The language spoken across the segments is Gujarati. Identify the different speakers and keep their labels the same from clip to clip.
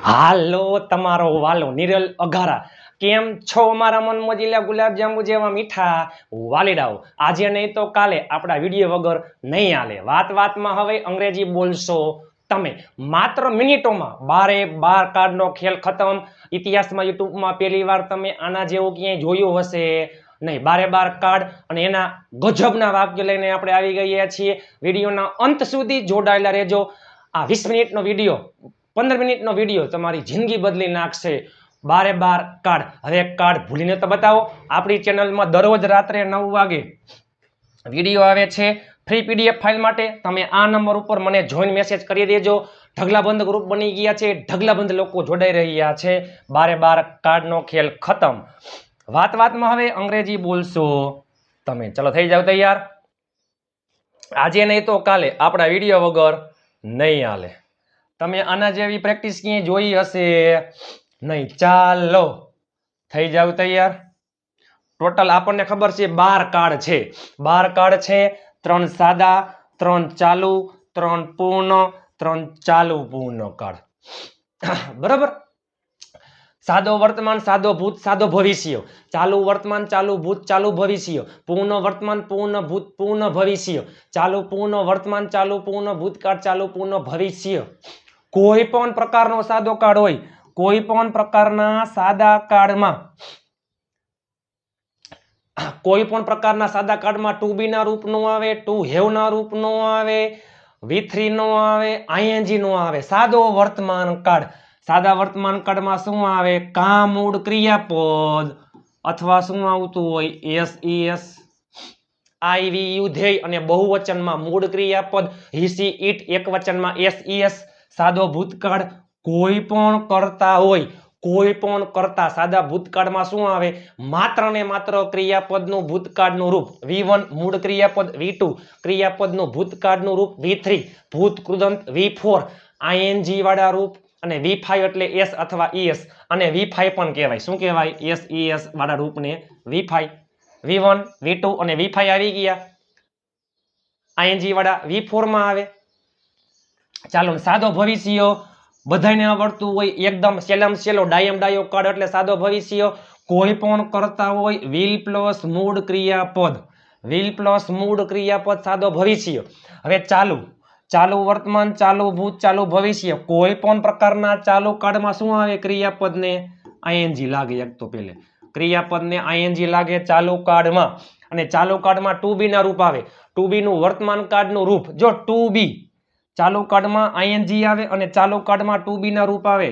Speaker 1: હાલો તમારો વાલો નિરલ અઘારા કેમ છો મારા મન મોજીલા ગુલાબજાંબુ જેવા મીઠા વાલીડાઓ આજે નહીં તો કાલે આપણા વિડીયો વગર નહીં હાલે વાતમાં હવે અંગ્રેજી બોલશો તમે માત્ર મિનિટોમાં 12 કાર્ડનો ખેલ ખતમ ઇતિહાસમાં યુટ્યુબમાં પહેલી વાર તમે આના જેવું ક્યાંય જોયું હશે નહીં 12 કાર્ડ અને એના ગજબના વાક્ય લઈને આપણે આવી ગયા છીએ વિડીયોના અંત સુધી જોડાયેલા રહેજો આ 20 મિનિટનો વિડીયો 15 મિનિટનો વિડીયો તમારી જિંદગી બદલી નાખશે 12 કાર્ડ હવે એક કાર્ડ ભૂલીને તો બતાવો આપણી ચેનલમાં દરરોજ રાત્રે 9 વાગે વિડીયો આવે છે ફ્રી પીડીએફ ફાઇલ માટે તમે આ નંબર ઉપર મને જોઈન મેસેજ કરી દેજો ઢગલાબંધ ગ્રુપ બની ગયા છે ઢગલાબંધ લોકો જોડાઈ રહ્યા છે 12 કાર્ડનો ખેલ ખતમ વાતમાં હવે અંગ્રેજી બોલશો તમે ચલો થઈ જાવ તૈયાર આજે નહીં તો કાલે આપણા વિડીયો વગર નહીં હાલે તમે આના જેવી પ્રેક્ટિસ ક્યાંય જોઈ હશે નહીં ચાલો થઈ જાવ તૈયાર ટોટલ આપણને ખબર છે 12 કાર્ડ છે 12 કાર્ડ છે 3 સાદા 3 ચાલુ 3 પૂર્ણ 3 ચાલુ પૂર્ણ કાર્ડ બરાબર સાદો વર્તમાન સાદો ભૂત સાદો ભવિષ્ય ચાલુ વર્તમાન ચાલુ ભૂત ચાલુ ભવિષ્ય પૂર્ણ વર્તમાન પૂર્ણ ભૂત પૂર્ણ ભવિષ્ય ચાલુ પૂર્ણ વર્તમાન ચાલુ પૂર્ણ ભૂતકાળ ચાલુ પૂર્ણ ભવિષ્ય કોઈ પણ પ્રકારનો સાદો કાર્ડ હોય કોઈ પણ પ્રકારના સાદા કાર્ડમાં કોઈ પણ પ્રકારના સાદા કાર્ડમાં ટુ બી ના રૂપ નો આવે ટુ હેવ ના રૂપ નો આવે V3 નો આવે ING નો આવે સાદો વર્તમાન કાર્ડ સાદા વર્તમાન કાર્ડમાં શું આવે કામ મૂળ ક્રિયાપદ અથવા શું આવતું હોય SES IVU ધ્યેય અને બહુવચનમાં મૂળ ક્રિયાપદ he she it એકવચનમાં SES સાદો ભૂતકાળ કોઈ પણ કરતા હોય કોઈ પણ કરતા સાદા ભૂતકાળમાં શું આવે માત્ર ને માત્ર ક્રિયાપદનું ભૂતકાળનું રૂપ V1 મૂળ ક્રિયાપદ V2 ક્રિયાપદનું ભૂતકાળનું રૂપ V3 ભૂત કૃદંત V4 ING વાળા રૂપ અને V5 એટલે S અથવા ES અને V5 પણ કહેવાય શું કહેવાય SES વાળા રૂપને V5 V1 V2 અને V5 આવી ગયા ING વાળા V4 માં આવે ચાલો સાદો ભવિષ્ય બધાને આવડતું હોય એકદમ સેલમ સેલો ડાયો કાર્ડ એટલે સાદો ભવિષ્ય કોઈ પણ કરતા હોય will પ્લસ મૂળ ક્રિયાપદ સાદો ભવિષ્ય હવે ચાલુ વર્તમાન ચાલુ ભૂત ચાલુ ભવિષ્ય કોઈ પણ પ્રકારના ચાલુ કાર્ડમાં શું આવે ક્રિયાપદને ING લાગે એક તો પહેલે ક્રિયાપદને ING લાગે ચાલુ કાર્ડમાં અને ચાલુ કાર્ડમાં ટુ બી ના રૂપ આવે ટુ બી નું વર્તમાન કાર્ડનું રૂપ જો ટુ બી ચાલુ કાર્ડમાં ING આવે અને ચાલુ કાર્ડમાં ટુ બી ના રૂપ આવે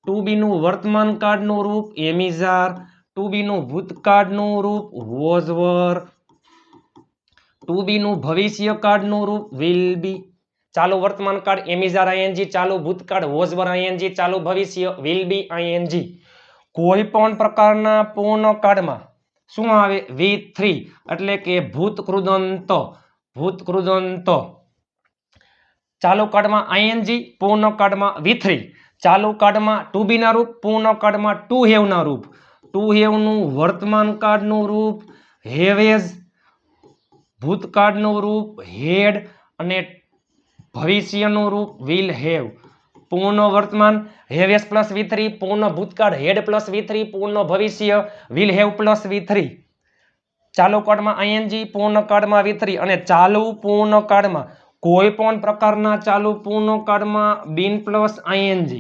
Speaker 1: ટુ બી નું વર્તમાન કાર્ડનું રૂપ એમિઝાર ટુ બી નું ભૂતકાળનું રૂપ વોઝ વર ટુ બી નું ભવિષ્ય કાર્ડનું રૂપ વિલ બી ચાલુ વર્તમાન કાર્ડ એમિઝાર ING ચાલુ ભૂતકાળ વોઝ વર ING ચાલુ ભવિષ્ય વિલ બી ING કોઈ પણ પ્રકારના પૂર્ણ કાર્ડમાં શું આવે V3 એટલે કે ભૂત કૃદંત ચાલુ કાર્ડમાં ING પૂર્ણ કાર્ડમાં V3 ચાલુ કાર્ડમાં ટુ બી ના રૂપ પૂર્ણ કાર્ડમાં ટુ હેવ ના રૂપ ટુ હેવ નું વર્તમાન કાર્ડનું રૂપ હેવેઝ ભૂતકાળનું રૂપ હેડ અને ભવિષ્યનું રૂપ વિલ હેવ પૂર્ણ વર્તમાન હેવેઝ પ્લસ V3 પૂર્ણ ભૂતકાળ હેડ પ્લસ V3 પૂર્ણ ભવિષ્ય વિલ હેવ પ્લસ V3 ચાલુ કાર્ડમાં ING પૂર્ણ કાર્ડમાં V3 અને ચાલુ પૂર્ણ કાર્ડમાં કોઈ પણ પ્રકારના ચાલુ પૂર્ણ કાર્ડમાં બિન પ્લસ ING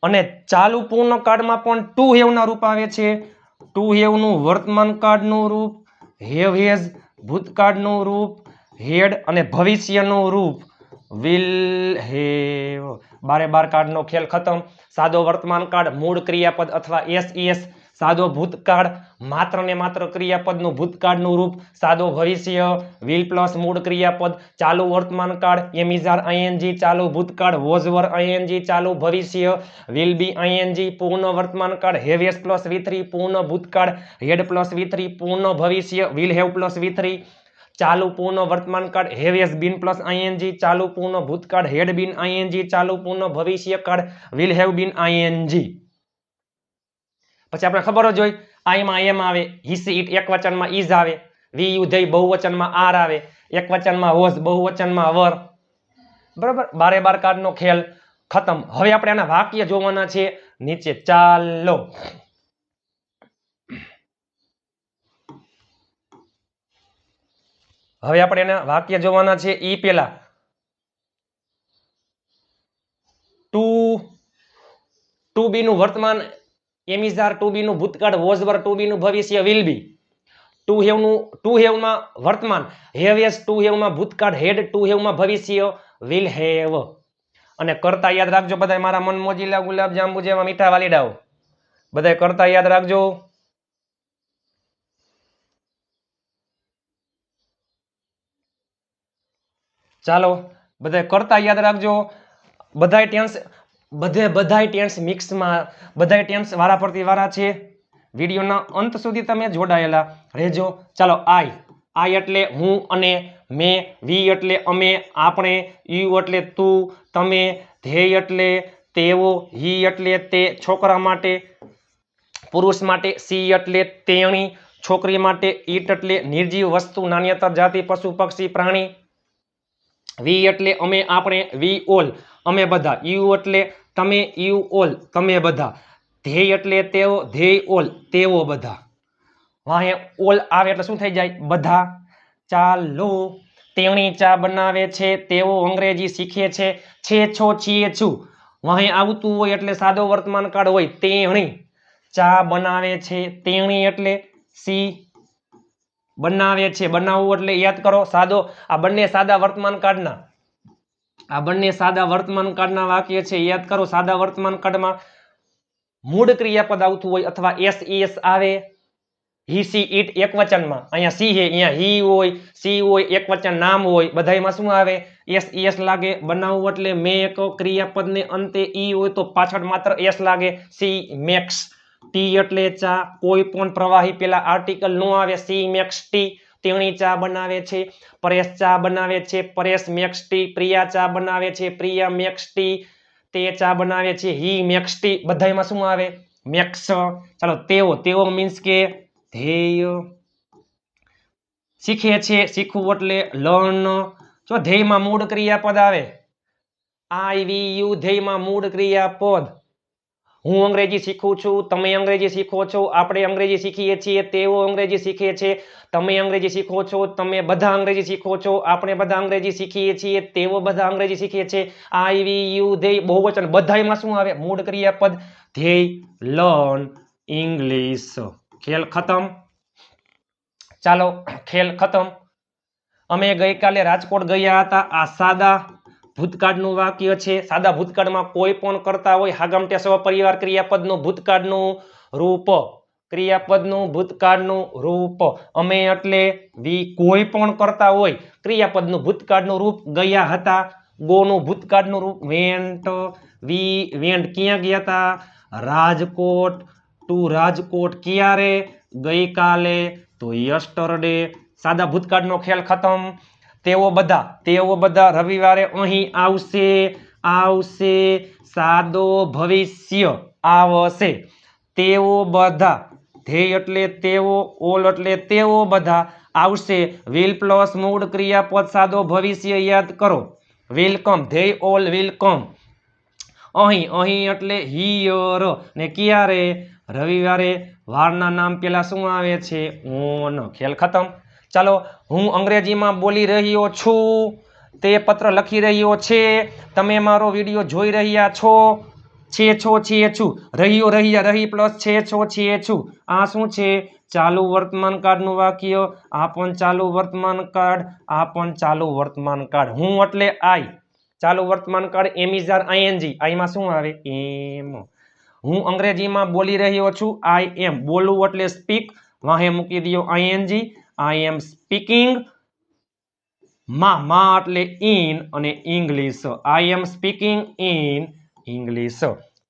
Speaker 1: અને ચાલુ પૂર્ણ કાર્ડમાં પણ ટુ હેવ ના રૂપ આવે છે ટુ હેવ નું વર્તમાન કાર્ડનું રૂપ હેવ હેઝ ભૂતકાળનું રૂપ હેડ અને ભવિષ્યનું રૂપ વિલ હેવ 12 કાર્ડનો ખેલ ખતમ સાદો વર્તમાન કાર્ડ મૂળ ક્રિયાપદ અથવા SES સાદો ભૂતકાળ માત્ર ને માત્ર ક્રિયાપદનું ભૂતકાળનું રૂપ સાદો ભવિષ્ય વિલ પ્લસ મૂળ ક્રિયાપદ ચાલુ વર્તમાન કાર્ડ એમિઝાર ING ચાલુ ભૂતકાળ વોઝ વર ING ચાલુ ભવિષ્ય વિલ બી ING પૂર્ણ વર્તમાન કાર્ડ હેવેઝ પ્લસ V3 પૂર્ણ ભૂતકાળ હેડ પ્લસ V3 પૂર્ણ ભવિષ્ય વિલ હેવ પ્લસ V3 ચાલુ પૂર્ણ વર્તમાન કાળ હેવેસ બીન પ્લસ ING ચાલુ પૂર્ણ ભૂતકાળ હેડ બીન ING ચાલુ પૂર્ણ ભવિષ્ય કાળ વિલ હેવ બીન ING. પછી આપણે ખબર જ હોય આઈમાં એમ આવે, હી સી ઇટ એક વચનમાં ઈઝ આવે, વી યુ ધેય બહુવચનમાં આર આવે, એક વચનમાં વોઝ બહુવચનમાં વર. બરાબર, બારે બાર કાર્ડનો ખેલ ખતમ. હવે આપણે આના વાક્ય જોવાના છે નીચે. ચાલો હવે આપણે એના વાક્ય જોવાના છે. ઈ પેલા ટુ બી નું વર્તમાન એમ ઇઝ આર, ટુ બી નું ભૂતકાળ વોઝ વર, ટુ બી નું ભવિષ્ય વિલ બી. ટુ હેવ માં વર્તમાન હેવ એસ, ટુ હેવ માં ભૂતકાળ હેડ, ટુ હેવ માં ભવિષ્ય વિલ હેવ. અને કરતા યાદ રાખજો બધા મારા મન મોજીલા ગુલાબ જાંબુ જેવા મીઠા વાલીડાઓ, બધા કરતા યાદ રાખજો. ચાલો બધા કરતા યાદ રાખજો. બધાય ટેન્સ મિક્સમાં, બધાય ટેન્સ વારા પરથી વારા છે. વિડીયોના અંત સુધી તમે જોડાયેલા રહેજો. ચાલો આઈ એટલે હું અને મેં, વી એટલે અમે આપણે, યુ એટલે તું તમે, ધેય એટલે તેઓ, હી એટલે તે છોકરા માટે પુરુષ માટે, સી એટલે તેણી છોકરી માટે, ઈટ એટલે નિર્જીવ વસ્તુ નાન્યતર જાતિ પશુ પક્ષી પ્રાણી, વી એટલે અમે આપણે, વી ઓલ અમે બધા, યુ એટલે તમે, યુ ઓલ તમે બધા, ધેય એટલે તેઓ, ધેય ઓલ તેઓ બધા. વાહે ઓલ આવે એટલે શું થઈ જાય? બધા. ચાલો તેણી ચા બનાવે છે, તેઓ અંગ્રેજી શીખે છે છો છીએ છું. વાહે આવતું હોય એટલે સાદો વર્તમાન કાળ હોય. તેણી ચા બનાવે છે, તેણી એટલે સી બનાવે છે, બનાવવું એટલે યાદ કરો સાદો. આ બંને સાદા વર્તમાન કાળના વાક્ય છે. યાદ કરો, સાદા વર્તમાન કાળમાં મૂળ ક્રિયાપદ આવતું હોય અથવા એસ આવે. હી સી ઇટ એક વચનમાં, અહીંયા સી હે, અહીંયા હી હોય, સી હોય, એક વચન નામ હોય, બધાયમાં શું આવે? એસ લાગે. બનાવવું એટલે મેક, ક્રિયાપદને અંતે ઈ હોય તો પાછળ માત્ર એસ લાગે. C makes. ટી એટલે ચા, કોઈ પણ પ્રવાહી પેલા આર્ટિકલ નો આવે. She makes tea. તેણી ચા બનાવે છે, પરેશ ચા બનાવે છે, પરેશ મેક્સ ટી. પ્રિયા ચા બનાવે છે, પ્રિયા મેક્સ ટી. તે ચા બનાવે છે, હી મેક્સ ટી. બધાયમાં શું આવે? મેક્સ. ચાલો તેઓ મીન્સ કે ધેય. શીખે છે, શીખવું એટલે લર્ન. જો ધેયમાં મૂળ ક્રિયાપદ આવે, આઈ વી યુ, ધેયમાં મૂળ ક્રિયાપદ. હું અંગ્રેજી શીખું છું, તમે અંગ્રેજી શીખો છો, આપણે અંગ્રેજી શીખીએ છીએ, તેઓ અંગ્રેજી શીખે છે, તમે અંગ્રેજી શીખો છો, તમે બધા અંગ્રેજી શીખો છો, આપણે બધા અંગ્રેજી શીખીએ છીએ, તેઓ બધા અંગ્રેજી શીખે છે. આઈ વી યુ ધેય બહુવચન. બધાયમાં શું આવે? મૂળ ક્રિયાપદ. They learn English. ખેલ ખતમ. ચાલો ખેલ ખતમ. અમે ગઈકાલે રાજકોટ ગયા હતા. આ સાદા ભૂતકાળનું વાક્ય છે. સાદા ભૂતકાળમાં કોઈ પણ કરતા હોય, હાગમટે સહપરિવાર ક્રિયાપદનું ભૂતકાળનું રૂપ, ક્રિયાપદનું ભૂતકાળનું રૂપ. અમે એટલે વી, કોઈ પણ કરતા હોય ક્રિયાપદનું ભૂતકાળનું રૂપ. ગયા હતા, ગોનું ભૂતકાળનું રૂપ વેન્ટ. વી વેન્ટ ક્યાં ગયા હતા? રાજકોટ. ટુ રાજકોટ ક્યારે? ગઈકાલે, તો યસ્ટરડે. સાદા ભૂતકાળનો ખેલ ખતમ. તેઓ બધા રવિવારે અહીં આવશે. સાદો ભવિષ્ય આવશે. તેઓ બધા, ધેય એટલે તેઓ, ઓલ એટલે તેઓ બધા આવશે. વિલ પ્લસ મૂળ ક્રિયાપદ સાદો ભવિષ્ય યાદ કરો. Welcome, they all welcome. અહીં એટલે હિયર. ને ક્યારે? રવિવારે. વારના નામ પેલા શું આવે છે? ઓન. ખેલ ખતમ. ચાલો હું અંગ્રેજીમાં બોલી રહ્યો છું, તે પત્ર લખી રહ્યો છે, તમે મારો વિડીયો જોઈ રહ્યા છો, છીએ છું. રહ્યો રહ્યા, રહી પ્લસ છીએ છું. આ શું છે? ચાલુ વર્તમાન કાળનું વાક્ય. આ પણ ચાલુ વર્તમાન કાળ, આ પણ ચાલુ વર્તમાન કાળ. હું એટલે આઈ. ચાલુ વર્તમાન કાળ એમ ઇઝ આર આઈએનજી. આઈમાં શું આવે? એમ. હું અંગ્રેજીમાં બોલી રહ્યો છું, આઈ એમ. બોલવું એટલે સ્પીક. વાહે મૂકી દો આઈએનજી. આઈ એમ સ્પીકિંગ. માં એટલે ઇન અને English. I M speaking in English.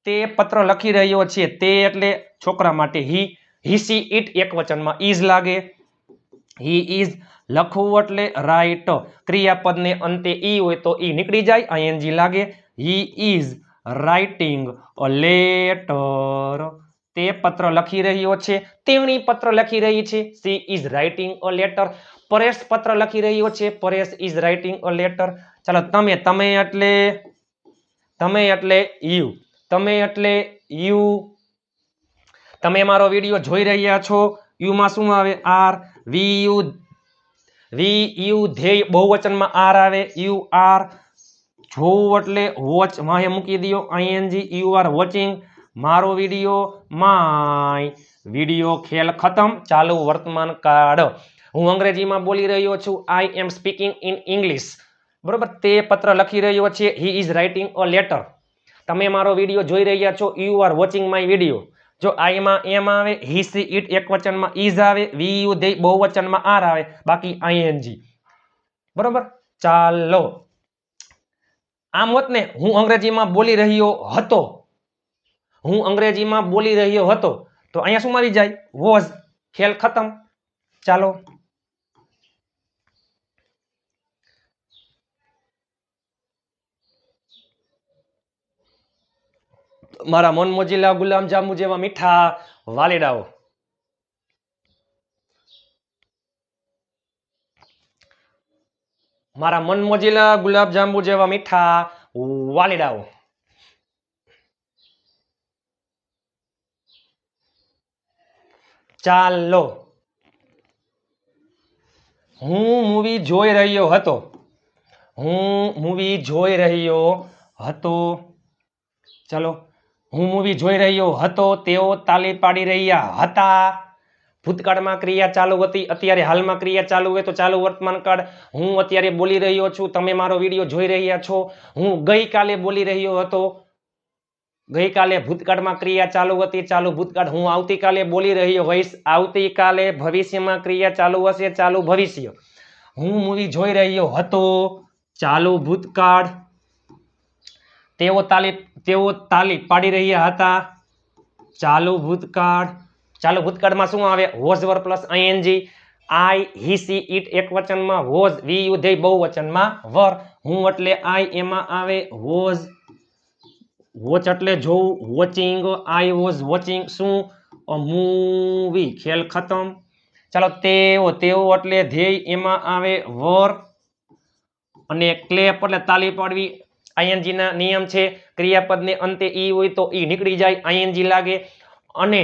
Speaker 1: તે પત્ર લખી રહ્યો છે, તે એટલે છોકરા માટે હી સી ઇટ એક વચનમાં ઇઝ લાગે. He is. લખવું એટલે રાઇટ. ક્રિયાપદને અંતે ઈ હોય તો ઈ નીકળી જાય, આઈએનજી લાગે. He is writing a letter. તે પત્ર લખી રહ્યો છે, તેણી પત્ર લખી રહી છે, she is writing a letter, Paresh પત્ર લખી રહ્યો છે, Paresh is writing a letter. ચાલો તમે એટલે યુ, તમે એટલે યુ, તમે મારો વિડિયો જોઈ રહ્યા છો, યુ માં શું આવે આર, વી યુ ધ્યેય બહુવચનમાં આર આવે, યુ આર, જોવું એટલે વોચ માં મૂકી દો આઈએનજી, યુ આર વોચિંગ મારો વિડિયો, માય વિડિયો, ખેલ ખતમ. ચાલુ વર્તમાન કાળ. હું અંગ્રેજીમાં બોલી રહ્યો છું, આઈ એમ સ્પીકિંગ ઇન ઇંગ્લિશ. બરોબર, તે પત્ર લખી રહ્યો છે, he is writing a letter. તમે મારો વિડિયો જોઈ રહ્યા છો, you are watching my video. જો આઈમાં એમ આવે, હી સી ઇટ એક વચનમાં ઇઝ આવે, વી યુ ધે બહુવચનમાં આર આવે, બાકી આઈએનજી. બરોબર, ચાલો આમ હોત ને હું અંગ્રેજીમાં બોલી રહ્યો હતો, હું અંગ્રેજીમાં બોલી રહ્યો હતો, તો અહીંયા શું આવી જાય વોઝ, ખેલ ખતમ. ચાલો મારા મન મોજીલા ગુલાબ જાંબુ જેવા મીઠા વાલીડાઓ, મારા મન મોજીલા ગુલાબ જાંબુ જેવા મીઠા વાલીડાઓ. ચાલો હું મૂવી જોઈ રહ્યો હતો, હું મૂવી જોઈ રહ્યો હતો. ચલો હું મૂવી જોઈ રહ્યો હતો, તેઓ તાળી પાડી રહ્યા હતા. ભૂતકાળમાં ક્રિયા ચાલુ હતી, અત્યારે હાલમાં ક્રિયા ચાલુ હોય તો ચાલુ વર્તમાન કાળ. હું અત્યારે બોલી રહ્યો છું, તમે મારો વિડિયો જોઈ રહ્યા છો. હું ગઈકાલે બોલી રહ્યો હતો, ગઈકાલે ભૂતકાળમાં ક્રિયા ચાલુ હતી, ચાલુ ભૂતકાળ. હું આવતીકાલે બોલી રહ્યો હોઈશ, આવતીકાલે ભવિષ્યમાં ક્રિયા ચાલુ હશે, ચાલુ ભવિષ્ય. હું મૂવી જોઈ રહ્યો હતો, ચાલુ ભૂતકાળ. તેઓ તાળી પાડી રહ્યા હતા, ચાલુ ભૂતકાળ. ચાલુ ભૂતકાળમાં શું આવે was var plus ING, I he she it એક વચનમાં, વોઝ વી યુ ધે બહુવચનમાં, વર. હું એટલે આઈ, એમાં આવે વોઝ, વોચ એટલે જોવું, વોચિંગ, આઈ વોઝ વોચિંગ શું અ મૂવી, ખેલ ખતમ. ચાલો તેઓ એટલે ધ્યેય, એમાં આવે વર, અને ક્લેપ એટલે તાળી પાડવી. આઈએનજી ના નિયમ છે, ક્રિયાપદને અંતે ઈ હોય તો ઈ નીકળી જાય, આઈએનજી લાગે. અને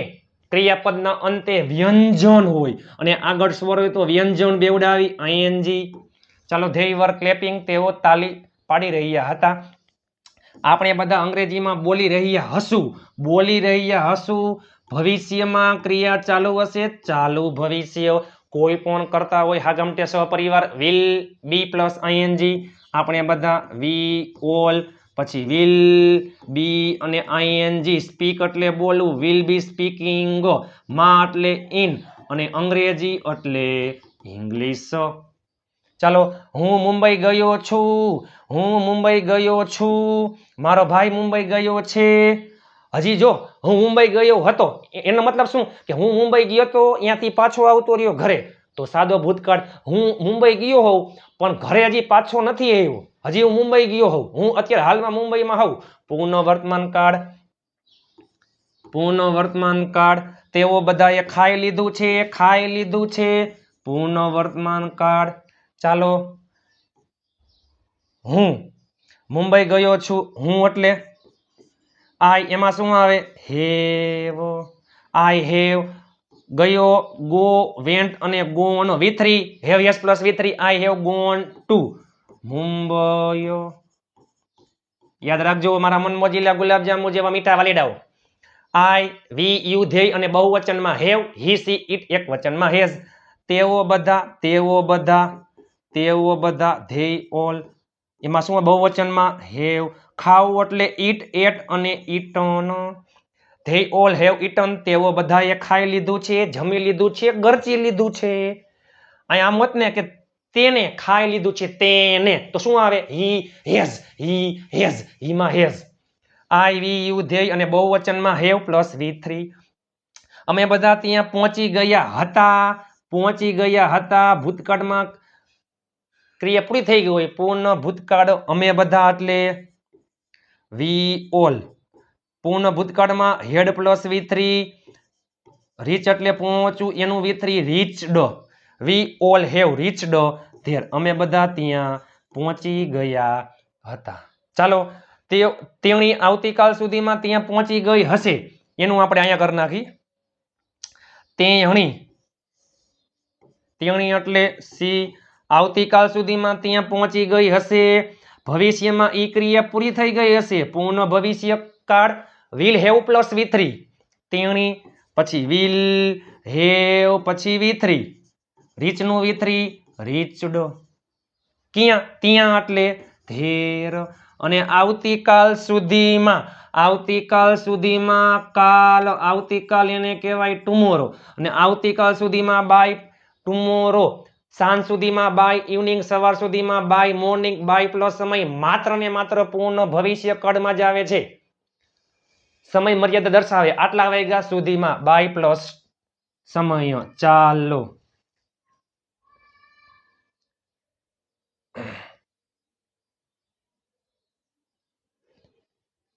Speaker 1: ક્રિયાપદના અંતે વ્યંજન હોય અને આગળ સ્વર હોય તો વ્યંજન બેવડાવી, આઈએનજી. ચાલો ધ્યેય વર ક્લેપિંગ, તેઓ તાળી પાડી રહ્યા હતા. આપણે બધા અંગ્રેજીમાં બોલી રહ્યા હશું. ભવિષ્યમાં ક્રિયા ચાલુ હશે, ચાલુ ભવિષ્ય. કોઈ પણ કરતા હોય હાગમટે સહપરિવાર, વિલ બી પ્લસ આઈએનજી. આપણે બધા વી ઓલ, પછી વિલ બી અને આઈએનજી. સ્પીક એટલે બોલવું, વિલ બી સ્પીકિંગ. માં એટલે ઇન, અને અંગ્રેજી એટલે ઇંગ્લિશ. ચાલો હું મુંબઈ ગયો છું, હું મુંબઈ ગયો છું, મારો ભાઈ મુંબઈ ગયો છે. હજી જો હું મુંબઈ ગયો હતો, એનો મતલબ શું કે હું મુંબઈ ગયો તો ત્યાંથી પાછો આવતો રહ્યો ઘરે, તો સાદો ભૂતકાળ. હું મુંબઈ ગયો હોઉં પણ ઘરે હજી પાછો નથી આવ્યો, હજી હું મુંબઈ ગયો હોઉં, હું અત્યારે હાલમાં મુંબઈમાં હોઉં, પૂર્ણ વર્તમાન કાળ. પૂર્ણ વર્તમાન કાળ. તેઓ બધાએ ખાઈ લીધું છે, ખાઈ લીધું છે, પૂર્ણ વર્તમાન કાળ. ચાલો હું મુંબઈ ગયો છું, હું એટલે આઈ, એમાં શું આવે હેવ, આઈ હેવ. ગયો, ગો, વેન્ટ અને gone, V3, have yes plus V3, I have gone to Mumbai. યાદ રાખજો મારા મન મોજીલા ગુલાબ જાંબુ જેવા મીઠા વાલીડાઓ. આઈ, વી યુ ધ્યેય અને બહુવચનમાં હેવ, હી સી ઇટ એક વચનમાં હેઝ. તેઓ બધા ધ્યેય ઓલ, એમાં શું બહુવચનમાં હેવ. ખાવું એટલે ઈટ, એટ અને eaten. They all have eaten, તેઓ બધાએ ખાઈ લીધું છે, જમી લીધું છે, ગરચી લીધું છે. અહીંયા આમ હોત ને કે તેને ખાઈ લીધું છે, તેને, તો શું આવે હી હેઝ, હીમાં હેઝ. આઈ, વી યુ ધ્યેય અને બહુવચનમાં હેવ પ્લસ V3. અમે બધા ત્યાં પહોંચી ગયા હતા. ભૂતકાળમાં ક્રિયા પૂરી થઈ ગઈ હોય, પૂર્ણ ભૂતકાળ. અમે બધા એટલે વી ઓલ. પૂર્ણ ભૂતકાળમાં હેડ પ્લસ V3, રીચ એટલે પહોંચવું, એનું V3 reached, we all have reached there, અમે બધા ત્યાં પહોંચી ગયા હતા. ચાલો, તેણી આવતીકાલ સુધીમાં ત્યાં પહોંચી ગઈ હશે, એનું આપણે અહીંયા કરી નાખી. તેણી એટલે સી આવતીકાલ સુધીમાં ત્યાં પહોંચી ગઈ હશે. ભવિષ્યમાં ઈ ક્રિયા પૂરી થઈ ગઈ હશે, પૂર્ણ ભવિષ્ય કાળ વિલ હેવ પ્લસ V3, તેણી પછી વિલ હેવ પછી V3, રીચનું V3 રીચડ, ક્યાં ત્યાં એટલે ધેર, અને આવતીકાલ સુધીમાં કાલ, આવતીકાલ એને કહેવાય ટુમોરો, અને આવતીકાલ સુધીમાં બાય ટુમોરો, સાંજ સુધીમાં બાય ઇવનિંગ, સવાર સુધીમાં બાય મોર્નિંગ, બાય પ્લસ સમય માત્ર ને માત્ર પૂર્ણ ભવિષ્ય કાળમાં જ આવે છે. સમય મર્યાદા દર્શાવે, આટલા વાગ્યા સુધીમાં બાય પ્લસ સમય. ચાલો,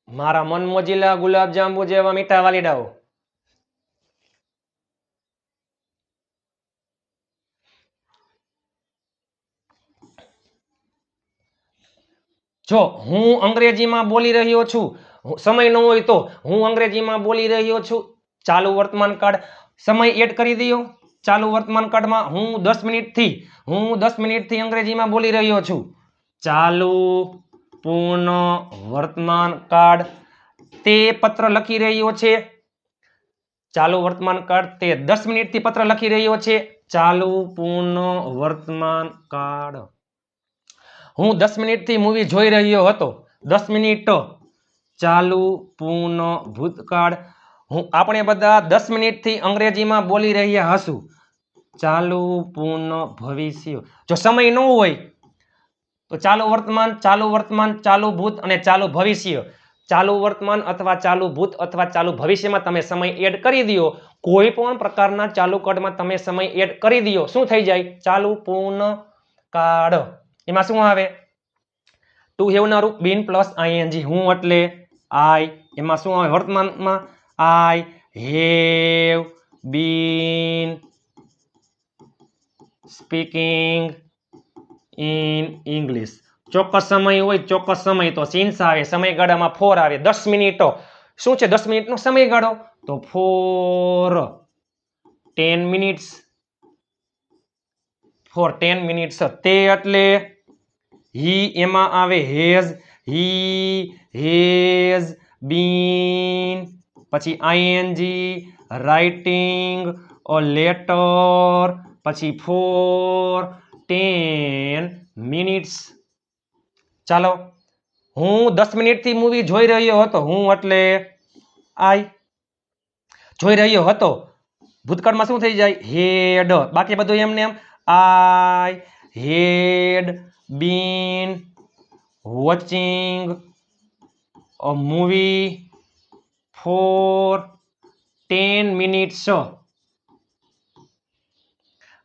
Speaker 1: મારા મન મોજીલા ગુલાબ જાંબુ જેવા મીઠા વાલીડાઓ, જો હું અંગ્રેજીમાં બોલી રહ્યો છું, સમય ન હોય તો હું અંગ્રેજીમાં બોલી રહ્યો છું, ચાલુ વર્તમાન કાળ, સમય એડ કરી દો. ચાલુ વર્તમાન કાળમાં હું 10 મિનિટથી અંગ્રેજીમાં બોલી રહ્યો છું. ચાલુ પૂર્ણ વર્તમાન કાળ, તે પત્ર લખી રહ્યો છે. ચાલુ વર્તમાન કાળ, તે 10 મિનિટથી પત્ર લખી રહ્યો છે. ચાલુ પૂર્ણ વર્તમાન કાળ. હું 10 મિનિટથી મૂવી જોઈ રહ્યો હતો, 10 મિનિટ. ચાલુ પૂર્ણ ભૂતકાળ, આપણે બધા 10 મિનિટથી અંગ્રેજીમાં બોલી રહ્યા હશું. ચાલુ પૂર્ણ ભવિષ્ય. જો સમય ન હોય તો ચાલુ વર્તમાન, ચાલુ ભૂત અને ચાલુ ભવિષ્ય. ચાલુ વર્તમાન અથવા ચાલુ ભૂત અથવા ચાલુ ભવિષ્યમાં તમે સમય એડ કરી દો. કોઈ પણ પ્રકારના ચાલુ કાળમાં તમે સમય એડ કરી દો, શું થઈ જાય? ચાલુ પૂર્ણ કાળ. એમાં શું આવે? ટુ હેવ ના રૂપ બીન પ્લસ આઈએનજી, હું એટલે આઈ. એમાં શું આવે વર્તમાનમાં? I have been speaking in English. ચોક્કસ સમય હોય, ચોક્કસ સમય તો સિન્સ આવે, સમયગાળામાં 4 આવે. 10 મિનિટો શું છે? 10 મિનિટનો સમયગાળો તો 4 10 મિનિટ્સ, ફોર 10 મિનિટ્સ. તે એટલે હી, એમાં આવે હેઝ, હી હેઝ બીન, પછી આઈએનજી રાઇટિંગ અ લેટર, પછી ફોર 10 મિનિટ્સ. ચાલો, હું 10 મિનિટથી મૂવી જોઈ રહ્યો હતો, હું એટલે આઈ. જોઈ રહ્યો હતો, ભૂતકાળમાં શું થઈ જાય? હેડ. બાકી બધું એમને એમ. I had been watching a movie for 10 minutes.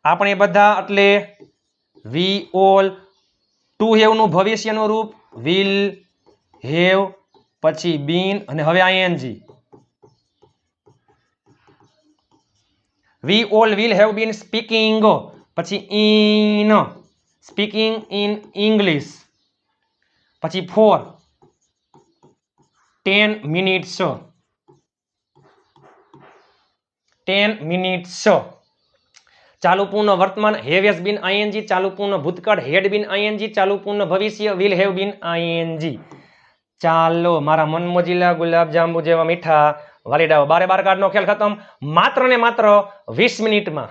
Speaker 1: આપણે બધા એટલે વી ઓલ. ટુ હેવ નું ભવિષ્યનું રૂપ વિલ હેવ, પછી બીન, અને હવે ING. We all will have been speaking, પછી ઇન, સ્પીકિંગ ઇન ઇંગ્લિશ, પછી ફોર 10 મિનિટ્સ. 10 મિનિટ્સ. ચાલુ પૂર્ણ વર્તમાન હેવ હેઝ બીન આઈએનજી, ચાલુ પૂર્ણ ભૂતકાળ હેડ બીન આઈએનજી, ચાલુ પૂર્ણ ભવિષ્ય વિલ હેવ બીન આઈએનજી. ચાલો, મારા મન મોજીલા ગુલાબ જાંબુ જેવા મીઠા વાલીડાઓ, 12 કાર્ડનો ખેલ ખતમ. માત્ર ને માત્ર 20 મિનિટમાં,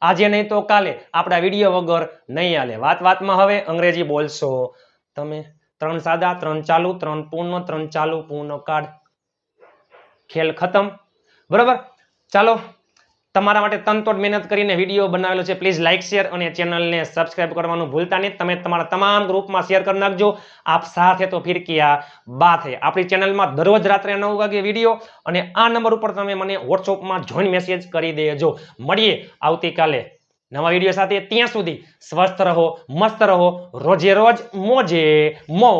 Speaker 1: આજે નહીં તો કાલે આપણા વિડીયો વગર નહીં હાલે. વાતમાં હવે અંગ્રેજી બોલશો તમે. 3 સાદા, 3 ચાલુ, 3 પૂર્ણ, 3 ચાલુ પૂર્ણ કાર્ડ. ખેલ ખતમ. બરોબર. ચાલો, તમારા માટે તનતોડ મહેનત કરીને વિડીયો બનાવેલો છે. પ્લીઝ લાઇક, શેર અને ચેનલને સબસ્ક્રાઇબ કરવાનું ભૂલતા નહીં. તમે તમારા તમામ ગ્રુપમાં શેર કરી નાખજો. આપ સાથે તો ફિર કિયા બાત હે. આપણી ચેનલમાં દરરોજ રાત્રે 9 વાગે વિડીયો, અને આ નંબર ઉપર તમે મને વોટ્સઅપમાં જોઈન મેસેજ કરી દેજો. મળીએ આવતીકાલે નવા વિડીયો સાથે. ત્યાં સુધી સ્વસ્થ રહો, મસ્ત રહો, રોજે રોજ મોજે મોજ.